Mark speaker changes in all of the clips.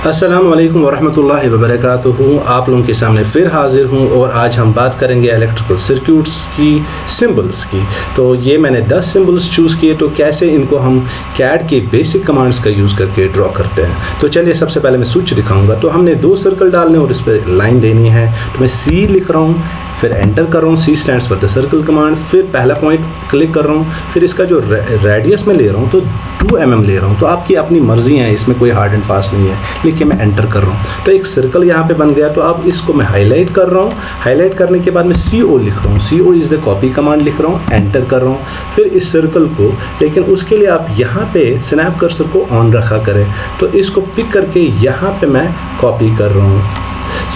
Speaker 1: अस्सलाम वालेकुम वरहमतुल्लाहि वबरकातुहू। आप लोगों के सामने फिर हाजिर हूँ और आज हम बात करेंगे इलेक्ट्रिकल सर्किट्स की सिंबल्स की। तो ये मैंने 10 सिंबल्स चूज़ किए, तो कैसे इनको हम कैड के बेसिक कमांड्स का यूज़ करके ड्रॉ करते हैं। तो चलिए सबसे पहले मैं स्विच दिखाऊंगा। तो हमने 2 सर्कल डालने और इस पर लाइन देनी है। तो मैं सी लिख रहा हूँ, फिर एंटर कर रहा हूँ। C stands for the circle command. फिर पहला पॉइंट क्लिक कर रहा हूँ, फिर इसका जो रेडियस में ले रहा हूँ तो 2 mm ले रहा हूँ। तो आपकी अपनी मर्जी है, इसमें कोई हार्ड एंड फास्ट नहीं है। लिख के मैं एंटर कर रहा हूँ तो एक सर्कल यहाँ पे बन गया। तो अब इसको मैं हाईलाइट कर रहा हूँ। हाईलाइट करने के बाद मैं CO लिख रहा हूँ। CO is the copy command लिख रहा हूँ, एंटर कर रहा हूँ। फिर इस सर्कल को, लेकिन उसके लिए आप यहाँ पे स्नैप कर्सर को ऑन रखा करें। तो इसको पिक करके यहाँ पे मैं कॉपी कर रहा हूँ।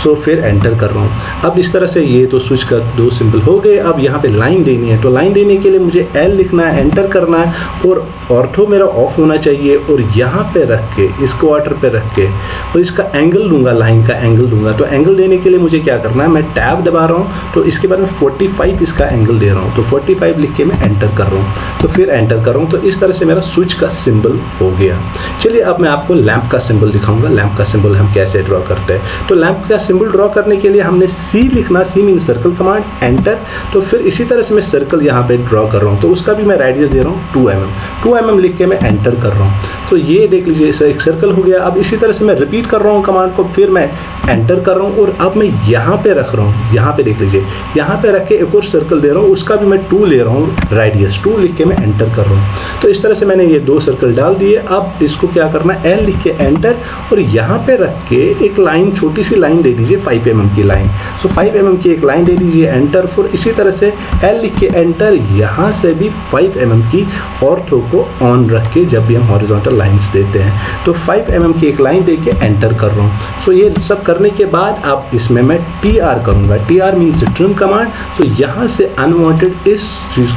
Speaker 1: सो फिर एंटर कर रहा हूँ। अब इस तरह से ये तो स्विच का 2 सिंबल हो गए। अब यहाँ पे लाइन देनी है। तो लाइन देने के लिए मुझे L लिखना है, एंटर करना है और ऑर्थो मेरा ऑफ होना चाहिए। और यहाँ पे रख के, इस क्वार्टर पे रख के और इसका एंगल लूँगा, लाइन का एंगल दूंगा। तो एंगल देने के लिए मुझे क्या करना है, मैं टैब दबा रहा हूँ। तो इसके बाद में 45 इसका एंगल दे रहा हूँ। तो 45 लिख के मैं एंटर कर रहा हूँ। तो फिर एंटर कर रहा हूँ। तो इस तरह से मेरा स्विच का सिंबल हो गया। चलिए अब मैं आपको लैंप का सिंबल दिखाऊंगा। लैंप का सिंबल हम कैसे ड्रॉ करते हैं। तो लैंप का सिंबल ड्रॉ करने के लिए हमने सी लिखना, सी मीन सर्कल कमांड, एंटर। तो फिर इसी तरह से मैं सर्कल यहाँ पे ड्रॉ कर रहा हूँ। तो उसका भी मैं रेडियस दे रहा हूँ 2 mm। 2 mm लिख के मैं एंटर कर रहा हूँ। तो ये देख लीजिए, इसे एक सर्कल हो गया। अब इसी तरह से मैं रिपीट कर रहा हूँ कमांड को, फिर मैं एंटर कर रहा हूँ। और अब मैं यहाँ पे रख रहा हूँ, यहाँ पे देख लीजिए, यहाँ पे रख के एक और सर्कल दे रहा हूँ। उसका भी मैं 2 ले रहा हूँ, रेडियस 2 लिख के मैं एंटर कर रहा हूँ। तो इस तरह से मैंने ये 2 सर्कल डाल दिए। अब इसको क्या करना है, L लिख के एंटर और यहाँ पे रख के एक लाइन, छोटी सी लाइन दे दीजिए, 5 mm की लाइन। सो 5 mm की एक लाइन दे दीजिए, एंटर। फिर इसी तरह से L लिख के एंटर, यहाँ से भी 5 mm की ऑर्थो को ऑन रख के जब भी हम हॉरिजॉन्टल लाइंस देते हैं। तो 5 mm की एक लाइन दे के एंटर कर रहा हूँ। सो ये सब करने के बाद अब इसमें मैं TR करूँगा। TR means trim command. तो यहाँ से अनवांटेड इस चीज़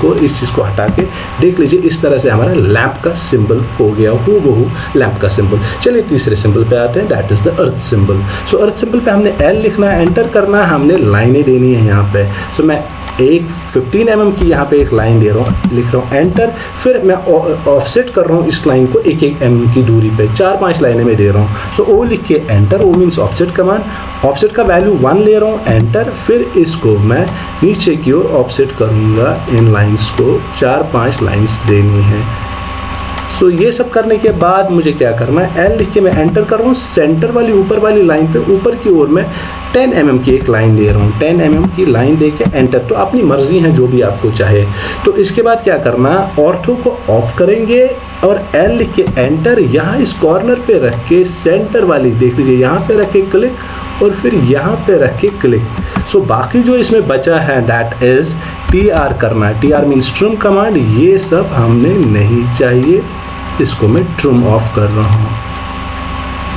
Speaker 1: को हटा के देख लीजिए, इस तरह से हमारा लैंप का सिंबल हो गया, हूबहू लैंप का सिंबल। चलिए तीसरे सिंबल पे आते हैं, that is the earth symbol. So earth symbol पे हमने L लिखना है, एंटर करना है, हमने लाइनें देनी है यहाँ पे। सो मैं एक 15 mm की यहाँ पे एक लाइन दे रहा हूँ, लिख रहा हूँ एंटर। फिर मैं ऑफसेट कर रहा हूँ इस लाइन को 1-1 mm की दूरी पे, 4-5 लाइनें में दे रहा हूँ। सो O लिख के enter, O means offset command. Offset का वैल्यू 1 ले रहा हूँ, एंटर। फिर इसको मैं नीचे की ओर ऑफसेट करूँगा। इन लाइन्स को 4-5 लाइन्स देनी है। तो ये सब करने के बाद मुझे क्या करना है, L लिख के मैं एंटर कर रहा हूँ। सेंटर वाली ऊपर वाली लाइन पे ऊपर की ओर मैं 10 mm की एक लाइन दे रहा हूँ, 10 mm की लाइन दे के एंटर। तो अपनी मर्जी है जो भी आपको चाहे। तो इसके बाद क्या करना, ऑर्थो को ऑफ करेंगे और L लिख के एंटर। यहाँ इस कॉर्नर पे रख के सेंटर वाली देख लीजिए, यहाँ पे रख के क्लिक और फिर यहाँ पे रख के क्लिक। सो बाकी जो इसमें बचा है दैट इज़ TR करना। TR means trim command. ये सब हमने नहीं चाहिए, इसको मैं ट्रिम ऑफ कर रहा हूँ।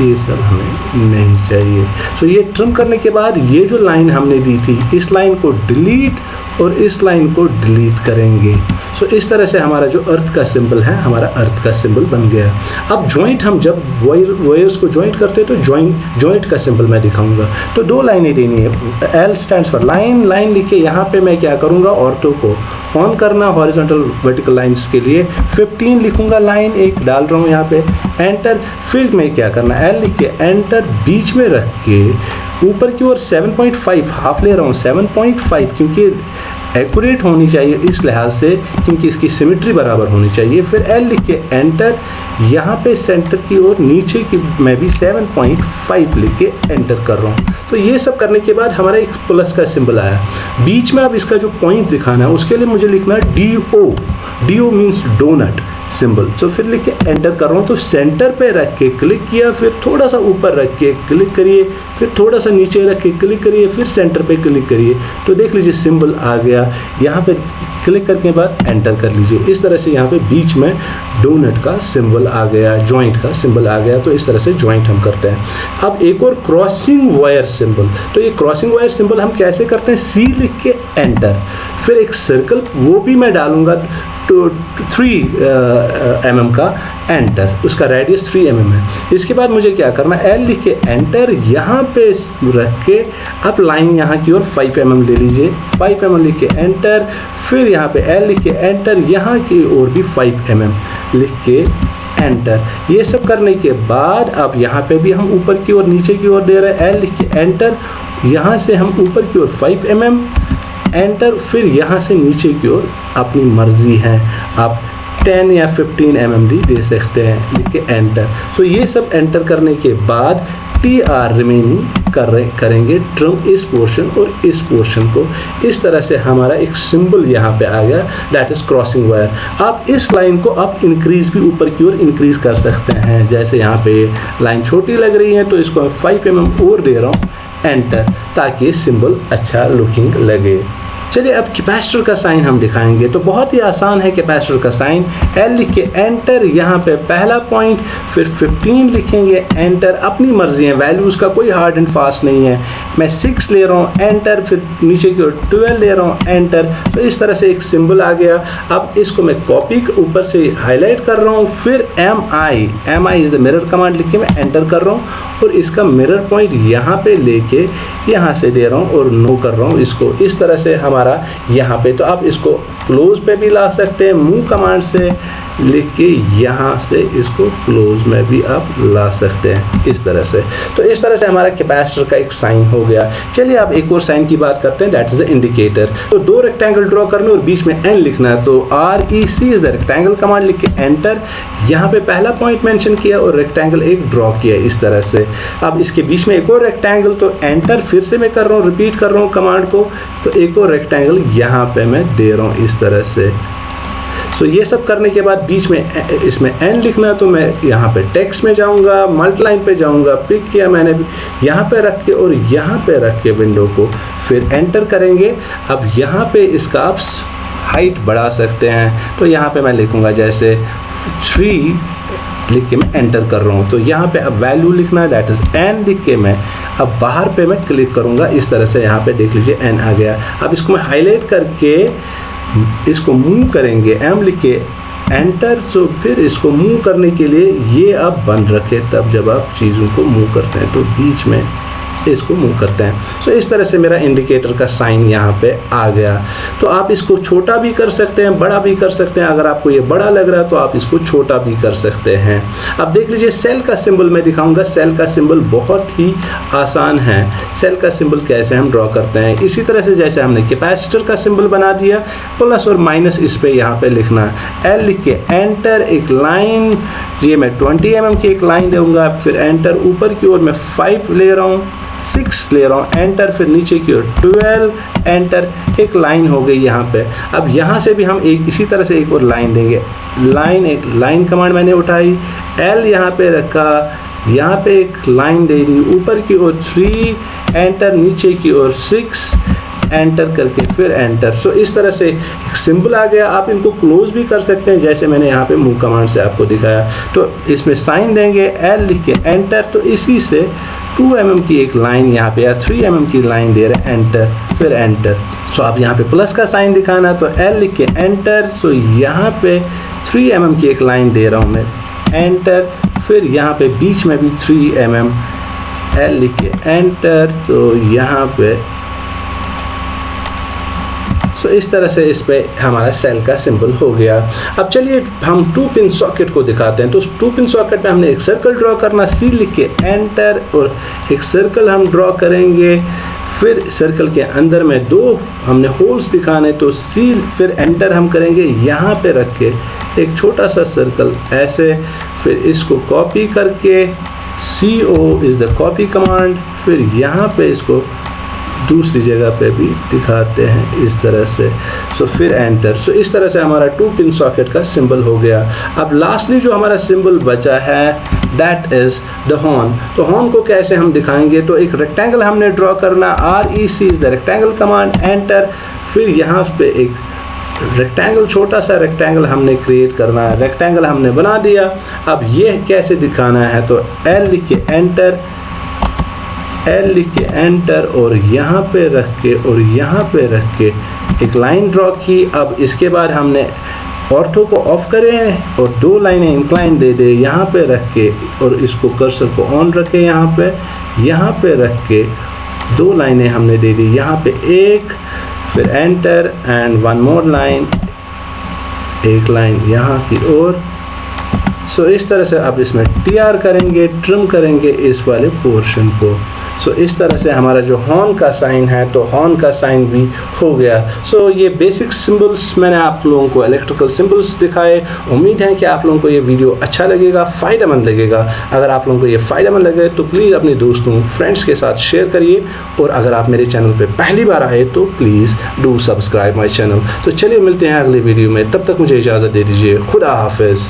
Speaker 1: ये सब हमें नहीं चाहिए। सो ये ट्रिम करने के बाद ये जो लाइन हमने दी थी, इस लाइन को डिलीट और इस लाइन को डिलीट करेंगे। सो इस तरह से हमारा जो अर्थ का सिंबल है, हमारा अर्थ का सिंबल बन गया। अब जॉइंट, हम जब वायर्स को जॉइंट करते हैं तो जॉइंट का सिंबल मैं दिखाऊंगा। तो 2 लाइनें देनी है। L stands for line, line लिख के यहाँ पे मैं क्या करूँगा, ऑर्थो को ऑन करना हॉरिजॉन्टल वर्टिकल लाइंस के लिए 15 लिखूंगा, लाइन एक डाल रहा हूँ यहाँ पे, एंटर। फिर मैं क्या करना, L लिख के एंटर, बीच में रख के ऊपर की ओर 7.5 हाफ ले रहा हूँ, 7.5 क्योंकि एक्यूरेट होनी चाहिए इस लिहाज से, क्योंकि इसकी सिमेट्री बराबर होनी चाहिए। फिर L लिख के एंटर, यहाँ पे सेंटर की ओर नीचे की मैं भी 7.5 लिख के एंटर कर रहा हूँ। तो ये सब करने के बाद हमारा एक प्लस का सिंबल आया बीच में। अब इसका जो पॉइंट दिखाना है उसके लिए मुझे लिखना है DO। DO means donut symbol. तो फिर लिख के एंटर कर रहा हूँ। तो सेंटर पे रख के क्लिक किया, फिर थोड़ा सा ऊपर रख के क्लिक करिए, फिर थोड़ा सा नीचे रख के क्लिक करिए, फिर सेंटर पे क्लिक करिए। तो देख लीजिए सिंबल आ गया। यहाँ पे क्लिक करने के बाद एंटर कर लीजिए। इस तरह से यहाँ पे बीच में डोनट का सिंबल आ गया, जॉइंट का सिंबल आ गया। तो इस तरह से जॉइंट हम करते हैं। अब एक और क्रॉसिंग वायर सिंबल। तो ये क्रॉसिंग वायर सिंबल हम कैसे करते हैं, C लिख के एंटर, फिर एक सर्कल वो भी मैं डालूंगा 3 mm का, एंटर। उसका रेडियस 3 mm है। इसके बाद मुझे क्या करना, L लिख के एंटर, यहाँ पे रख के अब लाइन यहाँ की ओर 5 mm ले लीजिए, 5 mm लिख के एंटर। फिर यहाँ पे L लिख के एंटर, यहाँ की ओर भी 5 mm लिख के एंटर। ये सब करने के बाद अब यहाँ पे भी हम ऊपर की ओर नीचे की ओर दे रहे हैं, एल लिख के एंटर। यहाँ से हम ऊपर की ओर 5 mm एंटर, फिर यहाँ से नीचे की ओर अपनी मर्जी है, आप 10 या 15 mm भी दे सकते हैं, लिख के एंटर। सो ये सब एंटर करने के बाद TR रिमेनिंग करेंगे ट्रिम इस पोर्शन और इस पोर्शन को। इस तरह से हमारा एक सिंबल यहाँ पे आ गया, दैट इज क्रॉसिंग वायर। आप इस लाइन को आप इंक्रीज भी ऊपर की ओर इंक्रीज कर सकते हैं। जैसे यहाँ पे लाइन छोटी लग रही है तो इसको मैं 5 mm और दे रहा हूँ, एंटर, ताकि सिंबल अच्छा लुकिंग लगे। चलिए अब कैपेसिटर का साइन हम दिखाएंगे। तो बहुत ही आसान है कैपेसिटर का साइन, एल लिख के एंटर, यहाँ पे पहला पॉइंट, फिर 15 लिखेंगे, एंटर। अपनी मर्जी है, वैल्यूज़ का कोई हार्ड एंड फास्ट नहीं है। मैं 6 ले रहा हूँ, एंटर, फिर नीचे की ओर 12 ले रहा हूँ, एंटर। तो इस तरह से एक सिंबल आ गया। अब इसको मैं कॉपी ऊपर से हाईलाइट कर रहा हूँ, फिर M I is the mirror command लिख के मैं एंटर कर रहा हूँ और इसका मिरर पॉइंट यहाँ पे लेके यहाँ से दे रहा हूँ और नो कर रहा हूँ इसको। इस तरह से हमारा यहाँ पे, तो आप इसको क्लोज पे भी ला सकते हैं, मूव कमांड से लिख के यहाँ से इसको क्लोज में भी आप ला सकते हैं, इस तरह से। तो इस तरह से हमारा कैपेसिटर का एक साइन हो गया। चलिए आप एक और साइन की बात करते हैं, दैट इज द इंडिकेटर। तो 2 रेक्टेंगल ड्रॉ करने और बीच में एन लिखना है, तो REC is the rectangle command लिख के एंटर। यहाँ पे पहला पॉइंट मेंशन किया और रेक्टेंगल एक ड्रॉ किया इस तरह से। अब इसके बीच में एक और रेक्टेंगल, तो एंटर फिर से मैं कर रहा हूँ, रिपीट कर रहा हूँ कमांड को, तो एक और रेक्टेंगल यहाँ पे मैं दे रहा हूँ इस तरह से। तो ये सब करने के बाद बीच में इसमें एन लिखना, तो मैं यहाँ पे टेक्स्ट में जाऊँगा, मल्टीलाइन पे जाऊँगा, पिक किया मैंने यहाँ पे रख के और यहाँ पे रख के विंडो को, फिर एंटर करेंगे। अब यहाँ पे इसका आप हाइट बढ़ा सकते हैं, तो यहाँ पे मैं लिखूँगा जैसे 3 लिख के मैं एंटर कर रहा हूँ। तो यहाँ पे अब वैल्यू लिखना है, दैट इज एन लिख के मैं अब बाहर पे मैं क्लिक करूँगा, इस तरह से यहाँ पे देख लीजिए एन आ गया। अब इसको मैं हाईलाइट करके इसको मूव करेंगे, एम लिख के एंटर। तो फिर इसको मूव करने के लिए ये आप बंद रखें, तब जब आप चीज़ों को मूव करते हैं तो बीच में इसको मूव करते हैं। सो इस तरह से मेरा इंडिकेटर का साइन यहाँ पे आ गया। तो आप इसको छोटा भी कर सकते हैं, बड़ा भी कर सकते हैं। अगर आपको ये बड़ा लग रहा है तो आप इसको छोटा भी कर सकते हैं। अब देख लीजिए सेल का सिंबल मैं दिखाऊंगा। सेल का सिंबल बहुत ही आसान है। सेल का सिंबल कैसे हम ड्रॉ करते हैं, इसी तरह से जैसे हमने कैपेसिटर का सिंबल बना दिया, प्लस और माइनस इस पे यहाँ पे लिखना है, एल लिख के एंटर, एक लाइन, ये मैं 20 mm की एक लाइन दूंगा, फिर एंटर, ऊपर की ओर मैं 5 ले रहा हूँ, 6 ले रहा हूँ, एंटर, फिर नीचे की ओर 12, एंटर, एक लाइन हो गई यहाँ पे। अब यहाँ से भी हम एक इसी तरह से एक और लाइन देंगे, लाइन, एक लाइन कमांड मैंने उठाई, एल यहाँ पे रखा, यहाँ पे एक लाइन दे दी, ऊपर की ओर 3, एंटर, नीचे की ओर 6, एंटर करके फिर एंटर। सो इस तरह से एक सिंबल आ गया। आप इनको क्लोज भी कर सकते हैं, जैसे मैंने यहाँ पे मूव कमांड से आपको दिखाया। तो इसमें साइन देंगे, एल लिख के एंटर, तो इसी से 2 mm की एक लाइन यहाँ पे या 3 mm की लाइन दे रहे हैं, एंटर, फिर एंटर। सो अब यहाँ पे प्लस का साइन दिखाना, तो एल लिख के एंटर, सो यहाँ पे 3 mm की एक लाइन दे रहा हूँ मैं, एंटर, फिर यहाँ पे बीच में भी 3 mm, एल लिख के एंटर, तो यहाँ पे सो इस तरह से इस पे हमारा सेल का सिंबल हो गया। अब चलिए हम 2 पिन सॉकेट को दिखाते हैं। तो 2 पिन सॉकेट में हमने एक सर्कल ड्रॉ करना, सी लिख के एंटर, और एक सर्कल हम ड्रॉ करेंगे, फिर सर्कल के अंदर में 2 हमने होल्स दिखाने, तो सी, फिर एंटर हम करेंगे, यहाँ पे रख के एक छोटा सा सर्कल ऐसे, फिर इसको कॉपी करके CO is the copy command, फिर यहाँ पे इसको दूसरी जगह पे भी दिखाते हैं इस तरह से। सो फिर एंटर। सो इस तरह से हमारा 2 पिन सॉकेट का सिंबल हो गया। अब लास्टली जो हमारा सिंबल बचा है, दैट इज़ द हॉर्न। तो हॉर्न को कैसे हम दिखाएंगे, तो एक रेक्टेंगल हमने ड्रॉ करना, REC is the rectangle command, enter, फिर यहाँ पे एक रेक्टेंगल, छोटा सा रेक्टेंगल हमने क्रिएट करना है, रेक्टेंगल हमने बना दिया। अब ये कैसे दिखाना है, तो एल लिख के एंटर, एल लिख के एंटर, और यहाँ पे रख के और यहाँ पे रख के एक लाइन ड्रॉ की। अब इसके बाद हमने ऑर्थो को ऑफ करें और 2 लाइनें इंक्लाइन दे दे, यहाँ पे रख के, और इसको कर्सर को ऑन रखें, यहाँ पे रख के 2 लाइनें हमने दे दी, यहाँ पे एक, फिर एंटर, एंड 1 मोर लाइन, एक लाइन यहाँ की ओर। सो इस तरह से अब इसमें टीआर करेंगे, ट्रिम करेंगे इस वाले पोर्शन को। सो इस तरह से हमारा जो हॉर्न का साइन है तो हॉर्न का साइन भी हो गया। सो ये बेसिक सिंबल्स मैंने आप लोगों को इलेक्ट्रिकल सिंबल्स दिखाए। उम्मीद है कि आप लोगों को ये वीडियो अच्छा लगेगा, फ़ायदेमंद लगेगा। अगर आप लोगों को ये फ़ायदेमंद लगे तो प्लीज़ अपने दोस्तों, फ्रेंड्स के साथ शेयर करिए, और अगर आप मेरे चैनल पर पहली बार आए तो please do subscribe my channel. तो चलिए मिलते हैं अगले वीडियो में, तब तक मुझे इजाज़त दे दीजिए। खुदा हाफिज़।